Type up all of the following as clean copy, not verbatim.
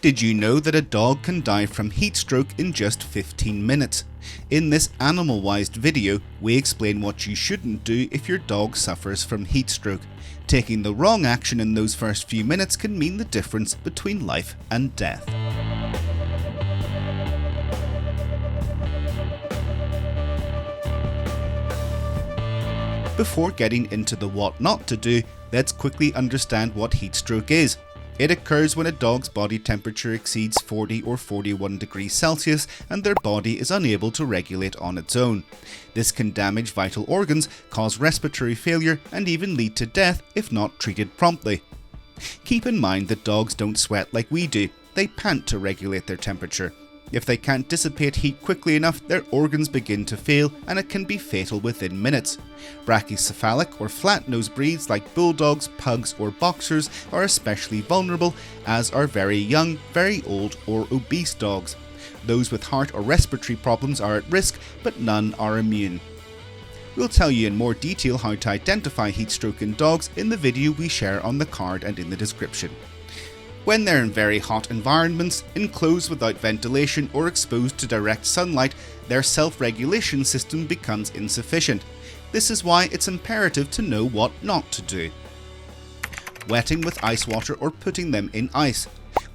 Did you know that a dog can die from heat stroke in just 15 minutes? In this AnimalWised video, we explain what you shouldn't do if your dog suffers from heat stroke. Taking the wrong action in those first few minutes can mean the difference between life and death. Before getting into the what not to do, let's quickly understand what heat stroke is. It occurs when a dog's body temperature exceeds 40 or 41 degrees Celsius and their body is unable to regulate on its own. This can damage vital organs, cause respiratory failure, and even lead to death if not treated promptly. Keep in mind that dogs don't sweat like we do, they pant to regulate their temperature. If they can't dissipate heat quickly enough, their organs begin to fail and it can be fatal within minutes. Brachycephalic or flat-nosed breeds like bulldogs, pugs or boxers are especially vulnerable, as are very young, very old or obese dogs. Those with heart or respiratory problems are at risk, but none are immune. We'll tell you in more detail how to identify heat stroke in dogs in the video we share on the card and in the description. When they're in very hot environments, enclosed without ventilation or exposed to direct sunlight, their self-regulation system becomes insufficient. This is why it's imperative to know what not to do. Wetting with ice water or putting them in ice.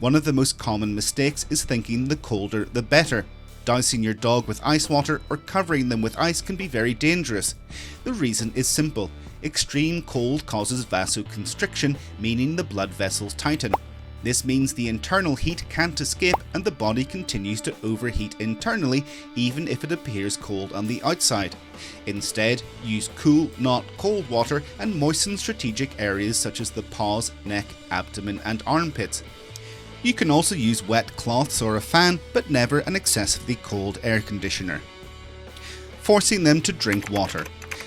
One of the most common mistakes is thinking the colder the better. Dousing your dog with ice water or covering them with ice can be very dangerous. The reason is simple. Extreme cold causes vasoconstriction, meaning the blood vessels tighten. This means the internal heat can't escape and the body continues to overheat internally even if it appears cold on the outside. Instead, use cool, not cold water and moisten strategic areas such as the paws, neck, abdomen and armpits. You can also use wet cloths or a fan, but never an excessively cold air conditioner. Forcing them to drink water.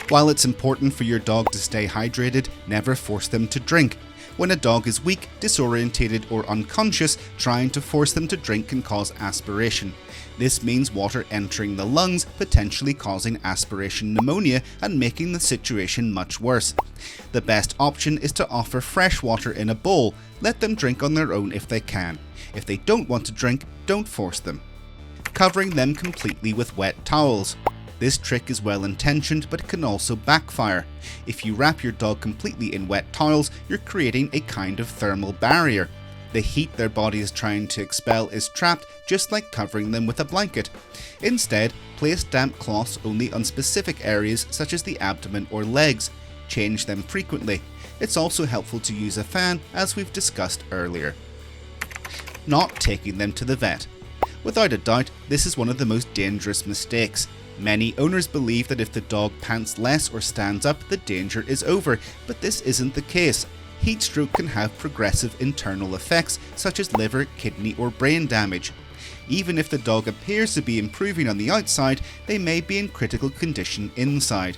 While it's important for your dog to stay hydrated, never force them to drink. When a dog is weak, disorientated or unconscious, trying to force them to drink can cause aspiration. This means water entering the lungs, potentially causing aspiration pneumonia and making the situation much worse. The best option is to offer fresh water in a bowl. Let them drink on their own if they can. If they don't want to drink, don't force them. Covering them completely with wet towels. This trick is well intentioned but can also backfire. If you wrap your dog completely in wet towels, you're creating a kind of thermal barrier. The heat their body is trying to expel is trapped, just like covering them with a blanket. Instead, place damp cloths only on specific areas such as the abdomen or legs. Change them frequently. It's also helpful to use a fan, as we've discussed earlier. Not taking them to the vet. Without a doubt, this is one of the most dangerous mistakes. Many owners believe that if the dog pants less or stands up, the danger is over, but this isn't the case. Heat stroke can have progressive internal effects such as liver, kidney or brain damage. Even if the dog appears to be improving on the outside, they may be in critical condition inside.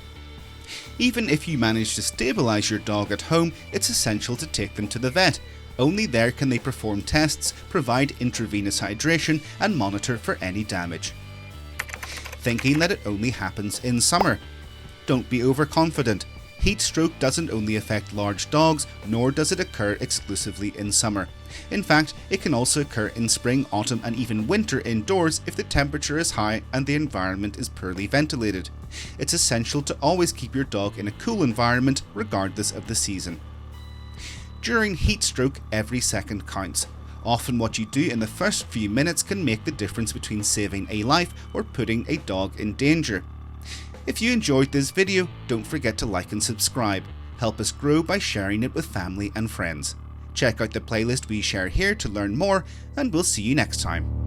Even if you manage to stabilize your dog at home, it's essential to take them to the vet. Only there can they perform tests, provide intravenous hydration and monitor for any damage. Thinking that it only happens in summer. Don't be overconfident. Heat stroke doesn't only affect large dogs, nor does it occur exclusively in summer. In fact, it can also occur in spring, autumn and even winter indoors if the temperature is high and the environment is poorly ventilated. It's essential to always keep your dog in a cool environment regardless of the season. During heat stroke, every second counts. Often what you do in the first few minutes can make the difference between saving a life or putting a dog in danger. If you enjoyed this video, don't forget to like and subscribe. Help us grow by sharing it with family and friends. Check out the playlist we share here to learn more, and we'll see you next time.